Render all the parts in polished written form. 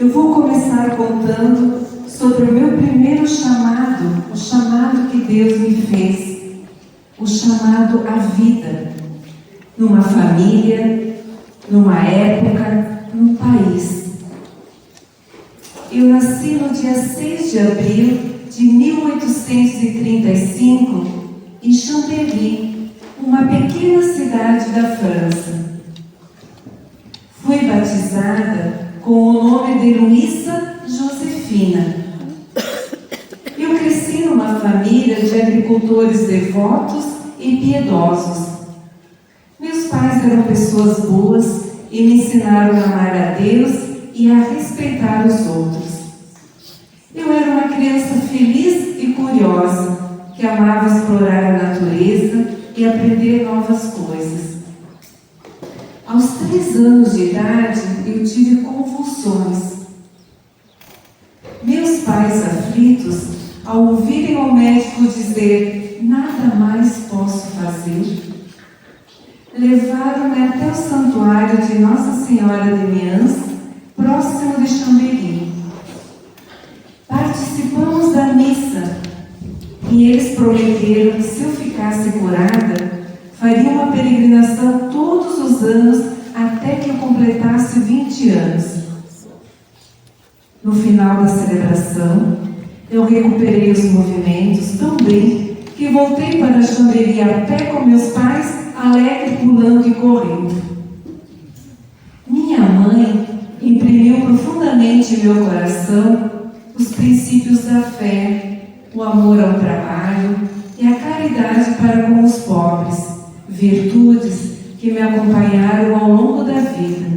Eu vou começar contando sobre o meu primeiro chamado, o chamado que Deus me fez, o chamado à vida, numa família, numa época, num país. Eu nasci no dia 6 de abril de 1835 em Chambéry, uma pequena cidade da França. Fui batizada com o nome de Luísa Josefina. Eu cresci numa família de agricultores devotos e piedosos. Meus pais eram pessoas boas e me ensinaram a amar a Deus e a respeitar os outros. Eu era uma criança feliz e curiosa, que amava explorar a natureza e aprender novas coisas. Aos 3 anos de idade, eu tive convulsões. Meus pais, aflitos, ao ouvirem o médico dizer "nada mais posso fazer", levaram-me até o santuário de Nossa Senhora de Mians, próximo de Chambéry. Participamos da missa e eles prometeram que, se eu ficasse curada, faria uma peregrinação todos os anos até que eu completasse 20 anos. No final da celebração, eu recuperei os movimentos tão bem que voltei para Chambéry a pé com meus pais, alegre, pulando e correndo. Minha mãe imprimiu profundamente em meu coração os princípios da fé, o amor ao trabalho e a caridade para com os pobres, virtudes que me acompanharam ao longo da vida.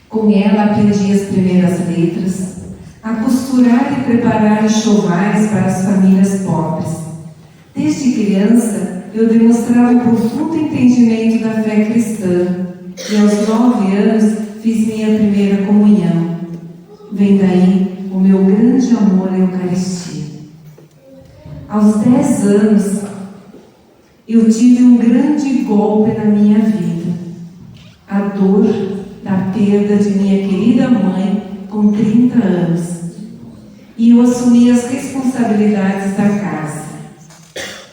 Com ela aprendi as primeiras letras, a costurar e preparar enxovais para as famílias pobres. Desde criança, eu demonstrava um profundo entendimento da fé cristã e aos 9 anos fiz minha primeira comunhão. Vem daí o meu grande amor à Eucaristia. Aos 10 anos, eu tive um grande golpe na minha vida. A dor da perda de minha querida mãe com 30 anos. E eu assumi as responsabilidades da casa.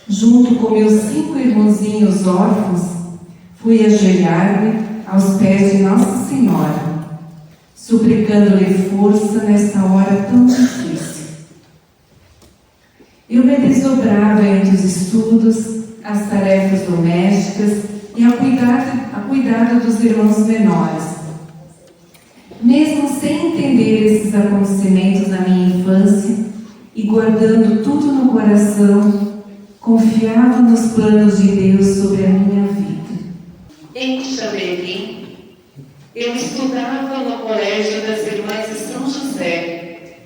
Junto com meus 5 irmãozinhos órfãos, fui ajoelhar-me aos pés de Nossa Senhora, suplicando-lhe força nesta hora tão difícil. Eu me desdobrava entre os estudos, as tarefas domésticas e a cuidado dos irmãos menores. Mesmo sem entender esses acontecimentos na minha infância e guardando tudo no coração, confiava nos planos de Deus sobre a minha vida. Em Chambéry, eu estudava no colégio das Irmãs de São José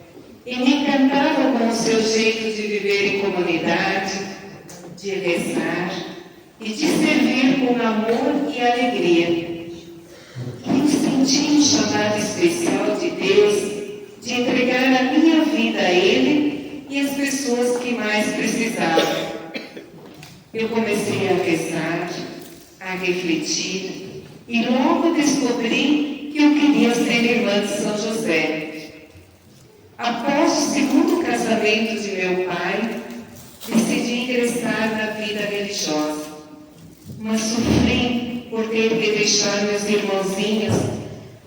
e me encantava com o seu jeito de viver em comunidade, de rezar e de servir com amor e alegria. Eu senti um chamado especial de Deus de entregar a minha vida a Ele e as pessoas que mais precisavam. Eu comecei a rezar, a refletir e logo descobri que eu queria ser irmã de São José. Após o segundo casamento de meu pai, decidi ingressar na vida religiosa, mas sofri por ter que deixar meus irmãozinhos,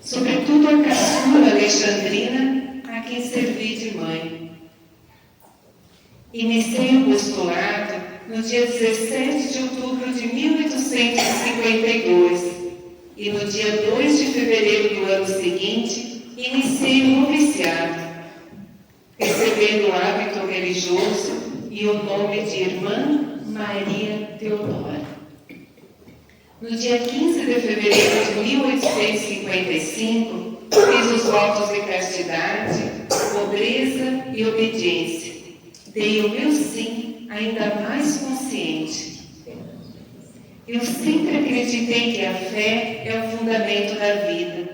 sobretudo a caçula Alexandrina, a quem servi de mãe. Iniciei o postulado no dia 17 de outubro de 1852 e no dia 2 de fevereiro do ano seguinte iniciei o noviciado, recebendo o hábito religioso e o nome de Irmã Maria Teodora. No dia 15 de fevereiro de 1855, fiz os votos de castidade, pobreza e obediência. Dei o meu sim ainda mais consciente. Eu sempre acreditei que a fé é o fundamento da vida.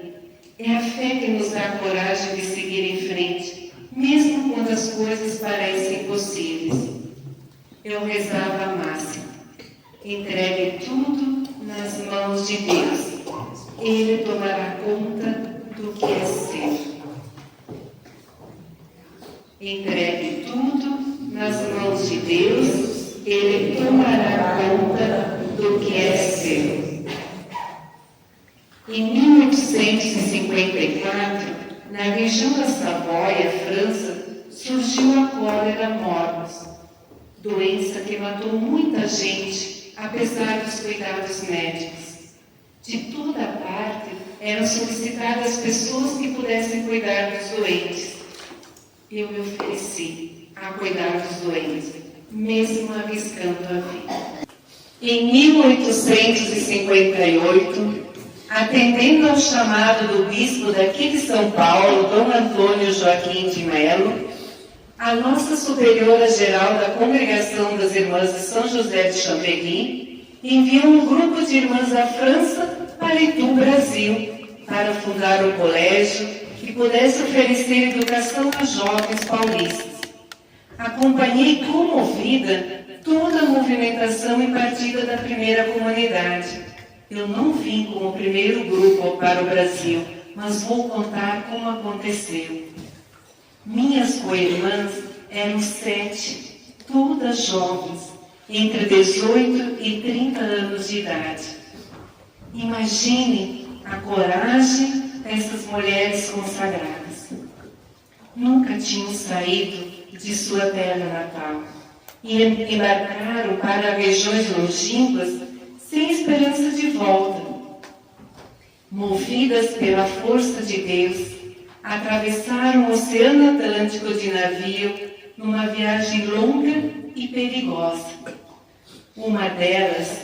É a fé que nos dá a coragem de seguir em frente, mesmo quando as coisas parecem impossíveis. Eu rezava a máxima: entregue tudo nas mãos de Deus. Ele tomará conta do que é seu. Entregue tudo nas mãos de Deus, Ele tomará conta do que é seu. Em 1854, na região da Savoia, França, surgiu a cólera morbus, doença que matou muita gente, apesar dos cuidados médicos. De toda parte eram solicitadas pessoas que pudessem cuidar dos doentes. Eu me ofereci a cuidar dos doentes, mesmo arriscando a vida. Em 1858, atendendo ao chamado do bispo daqui de São Paulo, Dom Antônio Joaquim de Melo, a nossa superiora-geral da Congregação das Irmãs de São José de Chambéry enviou um grupo de irmãs à França para Itu, Brasil, para fundar um colégio que pudesse oferecer educação a jovens paulistas. Acompanhei comovida toda a movimentação e partida da primeira comunidade. Eu não vim como o primeiro grupo para o Brasil, mas vou contar como aconteceu. Minhas co-irmãs eram 7, todas jovens, entre 18 e 30 anos de idade. Imagine a coragem dessas mulheres consagradas. Nunca tinham saído de sua terra natal e embarcaram para regiões longínquas sem esperança de volta. Movidas pela força de Deus, atravessaram o Oceano Atlântico de navio numa viagem longa e perigosa. Uma delas,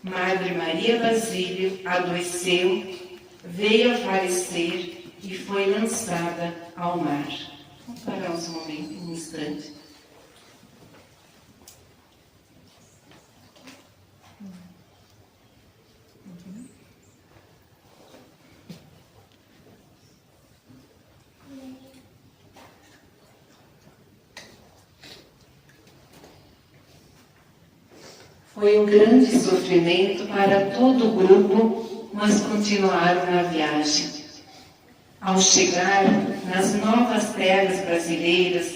Madre Maria Basílio, adoeceu, veio a falecer e foi lançada ao mar. Vamos parar um instante. Foi um grande sofrimento para todo o grupo, mas continuaram na viagem. Ao chegar nas novas terras brasileiras,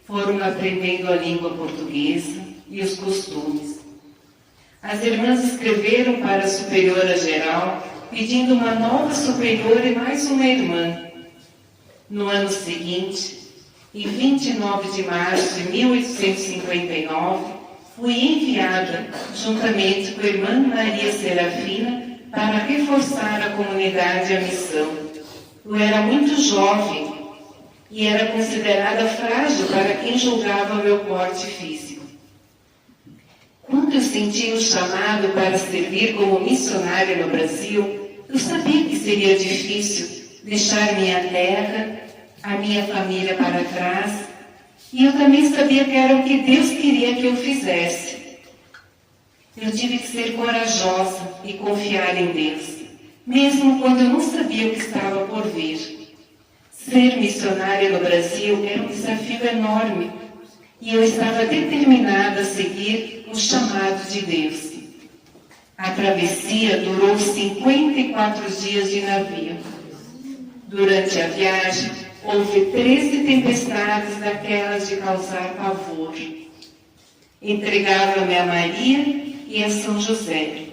foram aprendendo a língua portuguesa e os costumes. As irmãs escreveram para a superiora-geral, pedindo uma nova superiora e mais uma irmã. No ano seguinte, em 29 de março de 1859, fui enviada, juntamente com a irmã Maria Serafina, para reforçar a comunidade e a missão. Eu era muito jovem e era considerada frágil para quem julgava meu porte físico. Quando eu senti o chamado para servir como missionária no Brasil, eu sabia que seria difícil deixar minha terra, a minha família para trás. E eu também sabia que era o que Deus queria que eu fizesse. Eu tive que ser corajosa e confiar em Deus, mesmo quando eu não sabia o que estava por vir. Ser missionária no Brasil era um desafio enorme, e eu estava determinada a seguir o chamado de Deus. A travessia durou 54 dias de navio. Durante a viagem, houve 13 tempestades daquelas de causar pavor. Entregava-me a Maria e a São José.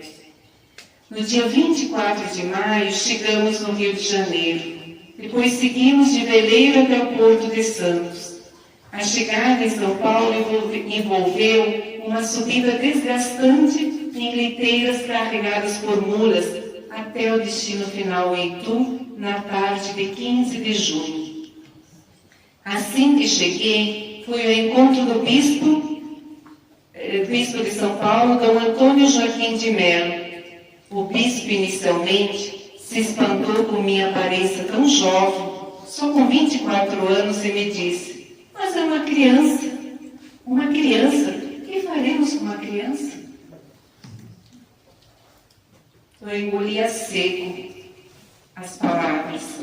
No dia 24 de maio, chegamos no Rio de Janeiro. Depois seguimos de veleiro até o Porto de Santos. A chegada em São Paulo envolveu uma subida desgastante em liteiras carregadas por mulas até o destino final em Itu, na tarde de 15 de junho. Assim que cheguei, fui ao encontro do bispo de São Paulo, Dom Antônio Joaquim de Melo. O bispo, inicialmente, se espantou com minha aparência tão jovem, só com 24 anos, e me disse: mas é uma criança, o que faremos com uma criança? Eu engoli a seco as palavras.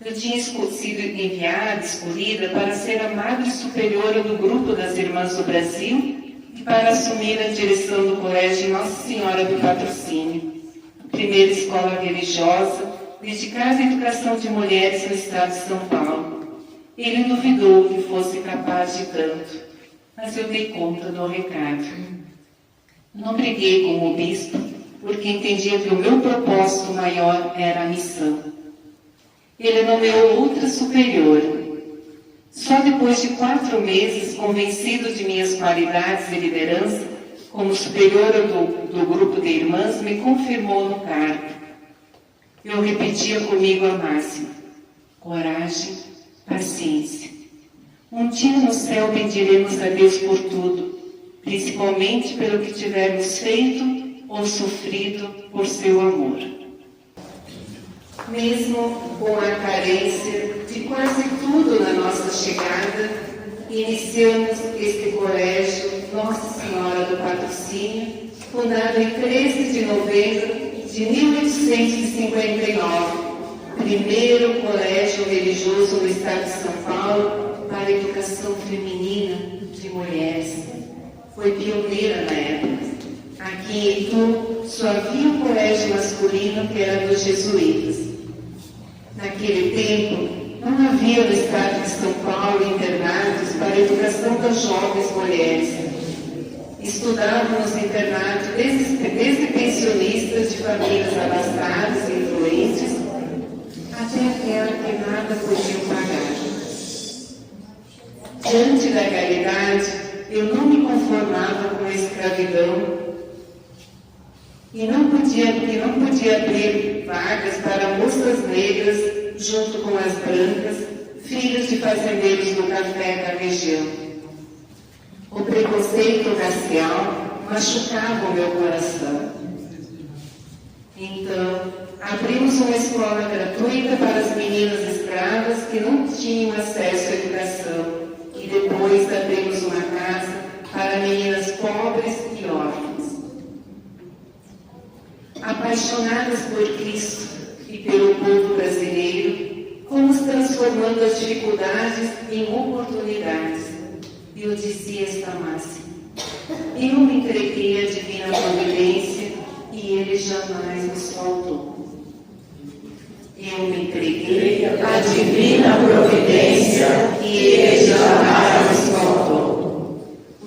Eu tinha sido enviada, escolhida, para ser a madre superiora do grupo das Irmãs do Brasil e para assumir a direção do Colégio Nossa Senhora do Patrocínio, a primeira escola religiosa dedicada à educação de mulheres no estado de São Paulo. Ele duvidou que fosse capaz de tanto, mas eu dei conta do recado. Não briguei com o bispo, porque entendia que o meu propósito maior era a missão. Ele nomeou outra superior. Só depois de 4 meses, convencido de minhas qualidades de liderança, como superior do grupo de irmãs, me confirmou no cargo. Eu repetia comigo a máxima: coragem, paciência. Um dia no céu pediremos a Deus por tudo, principalmente pelo que tivermos feito ou sofrido por seu amor. Mesmo com a carência de quase tudo na nossa chegada, iniciamos este colégio Nossa Senhora do Patrocínio, fundado em 13 de novembro de 1859, primeiro colégio religioso no estado de São Paulo para a educação feminina de mulheres. Foi pioneira na época. Aqui em Itu só havia um colégio masculino que era dos jesuítas. Naquele tempo, não havia no estado de São Paulo internatos para a educação das jovens mulheres. Estudavam nos internatos desde pensionistas de famílias abastadas e influentes, até aquela que nada podiam pagar. Diante da realidade, eu não me conformava com a escravidão e não podia abrir vagas para moças negras junto com as brancas, filhas de fazendeiros do café da região. O preconceito racial machucava o meu coração. Então, abrimos uma escola gratuita para as meninas escravas que não tinham acesso à educação. E depois abrimos uma casa para meninas pobres e órfãs. Apaixonadas por Cristo e pelo povo brasileiro, fomos transformando as dificuldades em oportunidades. Eu dizia esta máxima: eu me entreguei à divina providência e Ele jamais nos faltou. Eu me entreguei à divina providência e Ele jamais nos faltou.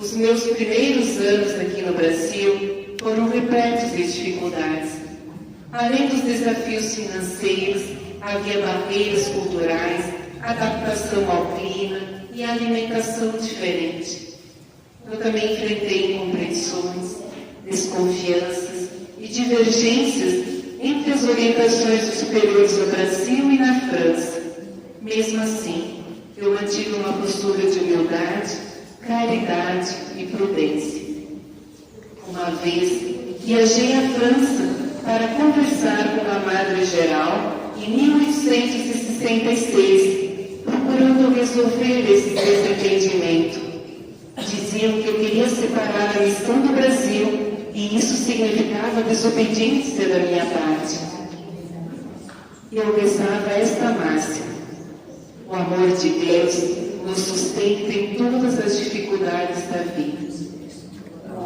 Os meus primeiros anos aqui no Brasil foram repletos de dificuldades. Além dos desafios financeiros, havia barreiras culturais, adaptação ao clima e alimentação diferente. Eu também enfrentei incompreensões, desconfianças e divergências entre as orientações dos superiores no Brasil e na França. Mesmo assim, eu mantive uma postura de humildade, caridade e prudência. Uma vez, viajei à França para conversar com a Madre-Geral em 1866, procurando resolver esse desentendimento. Diziam que eu queria separar a missão do Brasil e isso significava desobediência da minha parte. Eu rezava esta máxima: o amor de Deus nos sustenta em todas as dificuldades da vida.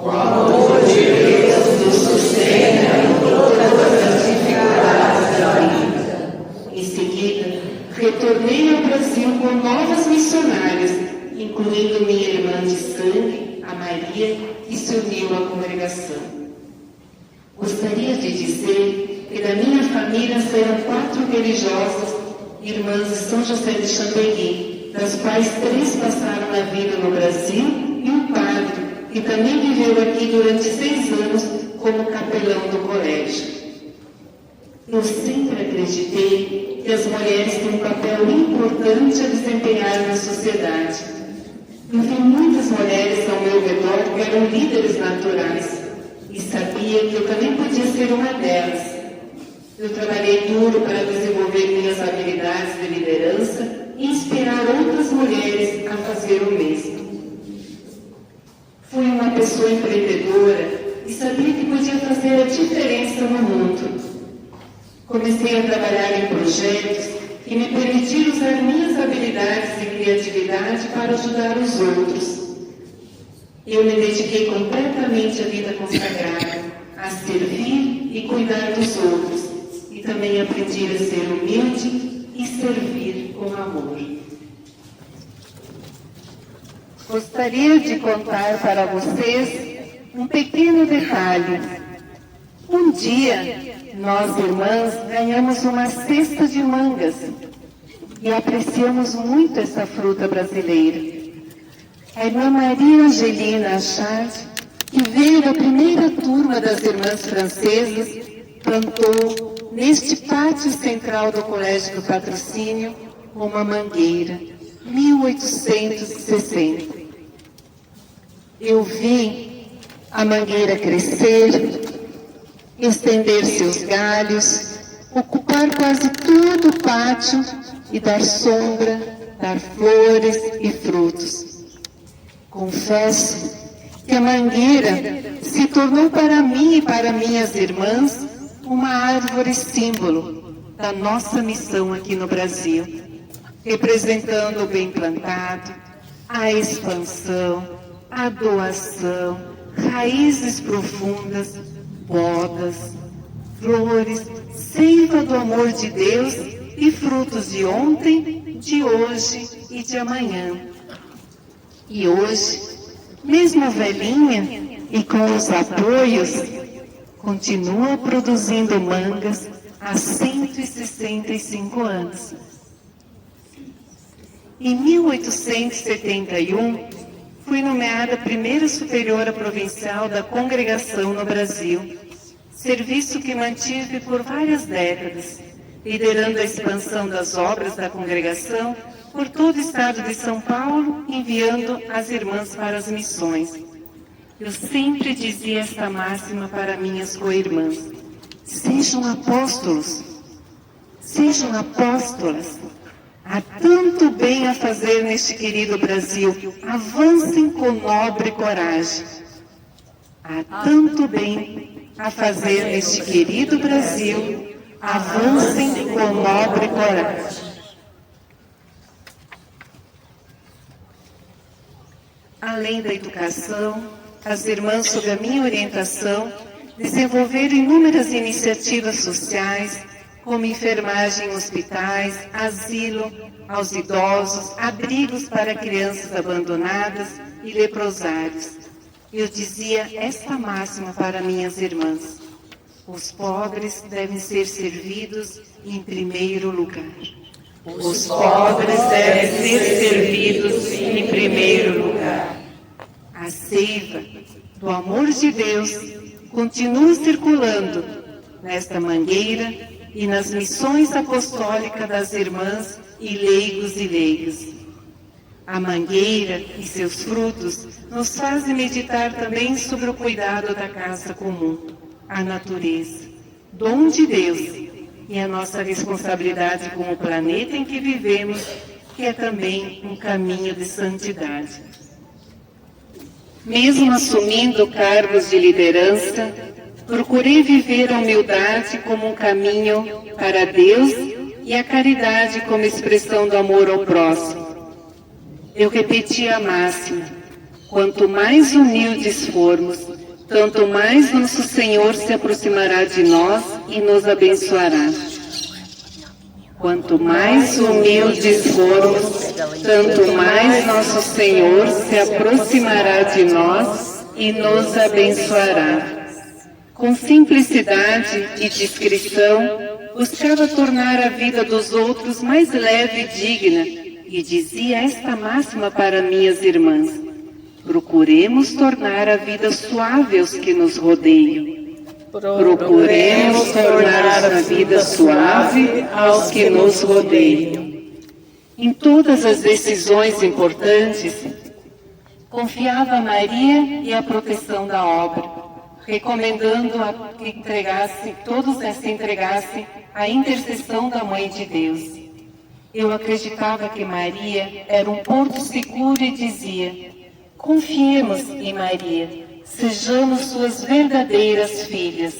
O amor de Deus nos sustenta em todas as dificuldades da vida. Em seguida, retornei ao Brasil com novas missionárias, incluindo minha irmã de sangue, a Maria, que se uniu à congregação. Gostaria de dizer que da minha família saíram 4 religiosas, irmãs de São José de Chambéry, das quais 3 passaram a vida no Brasil e um padre, que também viveu aqui durante 6 anos como capelão do colégio. Eu sempre acreditei que as mulheres têm um papel importante a desempenhar na sociedade. Eu vi muitas mulheres ao meu redor que eram líderes naturais e sabia que eu também podia ser uma delas. Eu trabalhei duro para desenvolver minhas habilidades de liderança e inspirar outras mulheres a fazer o mesmo. Fui uma pessoa empreendedora e sabia que podia fazer a diferença no mundo. Comecei a trabalhar em projetos que me permitiram usar minhas habilidades e criatividade para ajudar os outros. Eu me dediquei completamente à vida consagrada, a servir e cuidar dos outros, e também aprendi a ser humilde e servir com amor. gostaria de contar para vocês um pequeno detalhe. Um dia, nós irmãs ganhamos uma cesta de mangas e apreciamos muito essa fruta brasileira. A irmã Maria Angelina Achard, que veio da primeira turma das irmãs francesas, plantou neste pátio central do Colégio do Patrocínio uma mangueira, 1860. Eu vi a mangueira crescer, estender seus galhos, ocupar quase todo o pátio e dar sombra, dar flores e frutos. Confesso que a mangueira se tornou para mim e para minhas irmãs uma árvore símbolo da nossa missão aqui no Brasil, representando o bem plantado, a expansão, a doação, raízes profundas, podas, flores, seiva do amor de Deus e frutos de ontem, de hoje e de amanhã. E hoje, mesmo velhinha e com os apoios, continua produzindo mangas há 165 anos. Em 1871, fui nomeada primeira superiora provincial da congregação no Brasil, serviço que mantive por várias décadas, liderando a expansão das obras da congregação por todo o estado de São Paulo, enviando as irmãs para as missões. Eu sempre dizia esta máxima para minhas co-irmãs: sejam apóstolos, sejam apóstolas. Há tanto bem a fazer neste querido Brasil, avancem com nobre coragem. Há tanto bem a fazer neste querido Brasil, avancem com nobre coragem. Além da educação, as irmãs, sob a minha orientação, desenvolveram inúmeras iniciativas sociais, como enfermagem em hospitais, asilo aos idosos, abrigos para crianças abandonadas e leprosários. Eu dizia esta máxima para minhas irmãs: os pobres devem ser servidos em primeiro lugar. Os pobres devem ser servidos em primeiro lugar. A seiva do amor de Deus continua circulando nesta mangueira e nas missões apostólicas das irmãs e leigos e leigas. A mangueira e seus frutos nos fazem meditar também sobre o cuidado da casa comum, a natureza, dom de Deus, e a nossa responsabilidade com o planeta em que vivemos, que é também um caminho de santidade. Mesmo assumindo cargos de liderança, procurei viver a humildade como um caminho para Deus e a caridade como expressão do amor ao próximo. Eu repeti a máxima: quanto mais humildes formos, tanto mais nosso Senhor se aproximará de nós e nos abençoará. Quanto mais humildes formos, tanto mais nosso Senhor se aproximará de nós e nos abençoará. Com simplicidade e discrição, buscava tornar a vida dos outros mais leve e digna, e dizia esta máxima para minhas irmãs: procuremos tornar a vida suave aos que nos rodeiam. Procuremos tornar a vida suave aos que nos rodeiam. Em todas as decisões importantes, confiava a Maria e a proteção da obra, recomendando a que todos se entregassem à intercessão da Mãe de Deus. Eu acreditava que Maria era um porto seguro e dizia: confiemos em Maria, sejamos suas verdadeiras filhas.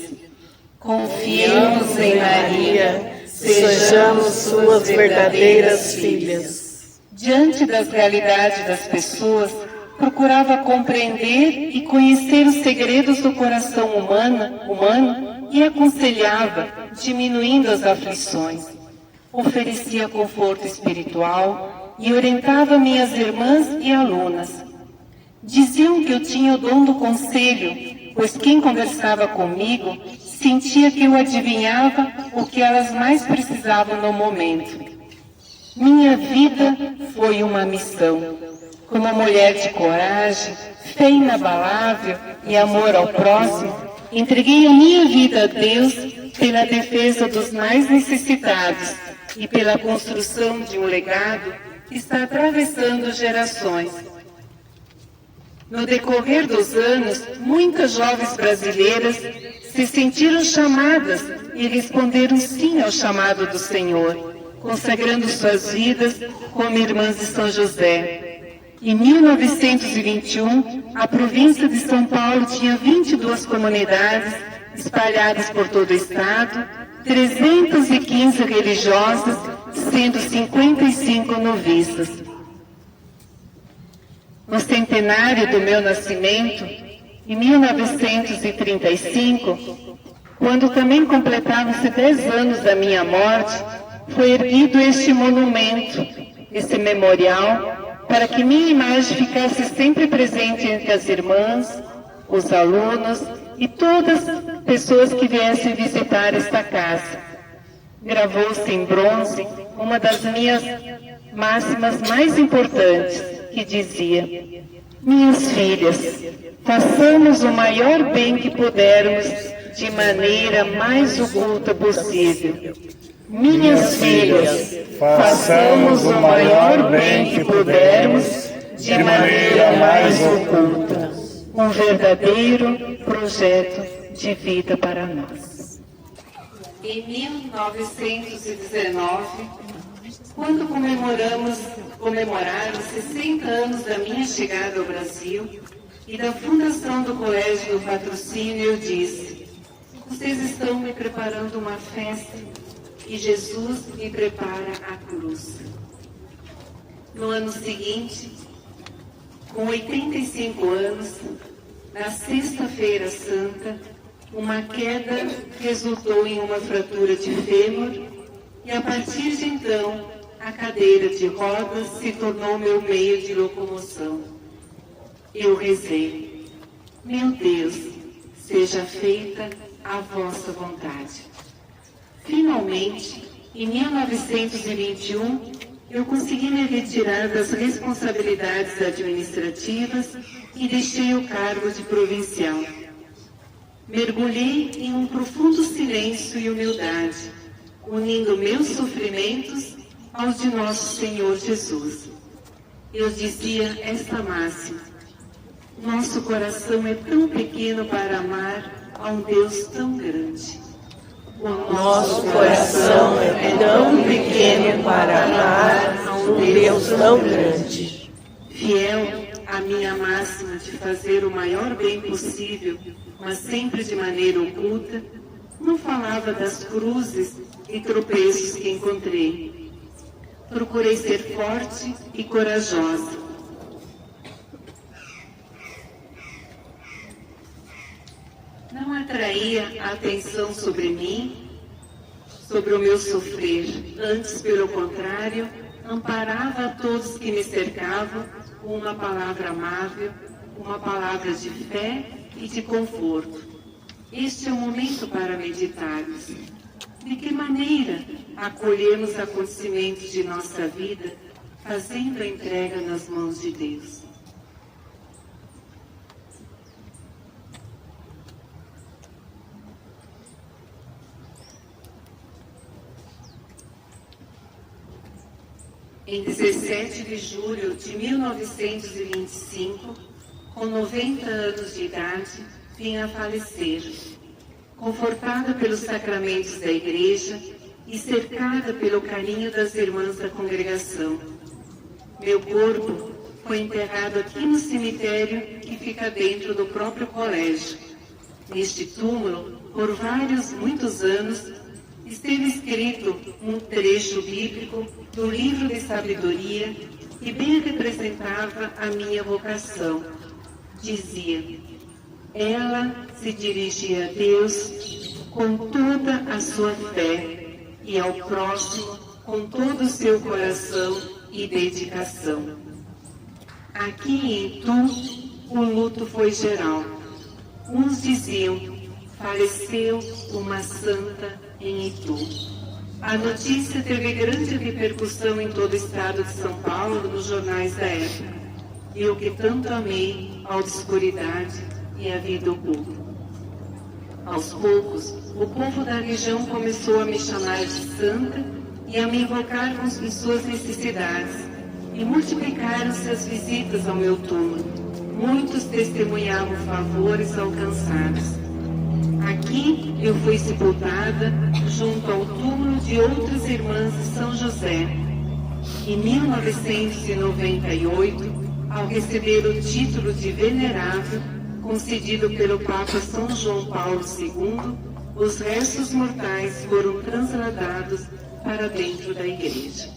Confiemos em Maria, sejamos suas verdadeiras filhas. Diante das realidades das pessoas, procurava compreender e conhecer os segredos do coração humano e aconselhava, diminuindo as aflições. Oferecia conforto espiritual e orientava minhas irmãs e alunas, Diziam que eu tinha o dom do conselho, pois quem conversava comigo sentia que eu adivinhava o que elas mais precisavam no momento. Minha vida foi uma missão. Como mulher de coragem, fé inabalável e amor ao próximo, entreguei a minha vida a Deus pela defesa dos mais necessitados e pela construção de um legado que está atravessando gerações. No decorrer dos anos, muitas jovens brasileiras se sentiram chamadas e responderam sim ao chamado do Senhor, consagrando suas vidas como irmãs de São José. Em 1921, a província de São Paulo tinha 22 comunidades espalhadas por todo o estado, 315 religiosas, sendo 55 noviças. No centenário do meu nascimento, em 1935, quando também completavam-se 10 anos da minha morte, foi erguido este monumento, esse memorial, para que minha imagem ficasse sempre presente entre as irmãs, os alunos e todas as pessoas que viessem visitar esta casa. Gravou-se em bronze uma das minhas máximas mais importantes, que dizia: minhas filhas, façamos o maior bem que pudermos de maneira mais oculta possível. Minhas filhas, façamos o maior bem que pudermos de maneira mais oculta. Um verdadeiro projeto de vida para nós. Em 1919, quando comemoraram 60 anos da minha chegada ao Brasil e da fundação do Colégio do Patrocínio, eu disse: vocês estão me preparando uma festa e Jesus me prepara a cruz. No ano seguinte, com 85 anos, na Sexta-feira Santa, uma queda resultou em uma fratura de fêmur e, a partir de então, a cadeira de rodas se tornou meu meio de locomoção. Eu rezei: meu Deus, seja feita a vossa vontade. Finalmente, em 1921, eu consegui me retirar das responsabilidades administrativas e deixei o cargo de provincial. Mergulhei em um profundo silêncio e humildade, unindo meus sofrimentos aos de nosso Senhor Jesus. Eu dizia esta máxima: nosso coração é tão pequeno para amar a um Deus tão grande. O nosso coração é tão pequeno para amar a um Deus tão grande. Fiel à minha máxima de fazer o maior bem possível, mas sempre de maneira oculta, não falava das cruzes e tropeços que encontrei. Procurei ser forte e corajosa. Não atraía a atenção sobre mim, sobre o meu sofrer. Antes, pelo contrário, amparava a todos que me cercavam com uma palavra amável, uma palavra de fé e de conforto. Este é o momento para meditarmos. De que maneira acolhemos acontecimentos de nossa vida, fazendo a entrega nas mãos de Deus? Em 17 de julho de 1925, com 90 anos de idade, vim a falecer, confortada pelos sacramentos da Igreja e cercada pelo carinho das irmãs da congregação. Meu corpo foi enterrado aqui no cemitério que fica dentro do próprio colégio. Neste túmulo, por muitos anos, esteve escrito um trecho bíblico do livro de sabedoria que bem representava a minha vocação. Dizia: ela se dirigia a Deus com toda a sua fé e ao próximo com todo o seu coração e dedicação. Aqui em Tu o luto foi geral. Uns diziam: faleceu uma santa em Itu. A notícia teve grande repercussão em todo o estado de São Paulo, nos jornais da época. Eu que tanto amei a obscuridade e a vida oculta. Aos poucos, o povo da região começou a me chamar de santa e a me invocar em suas necessidades, e multiplicaram-se as visitas ao meu túmulo. Muitos testemunhavam favores alcançados. Aqui eu fui sepultada junto ao túmulo de outras irmãs de São José. Em 1998, ao receber o título de venerável, concedido pelo Papa São João Paulo II, os restos mortais foram transladados para dentro da igreja.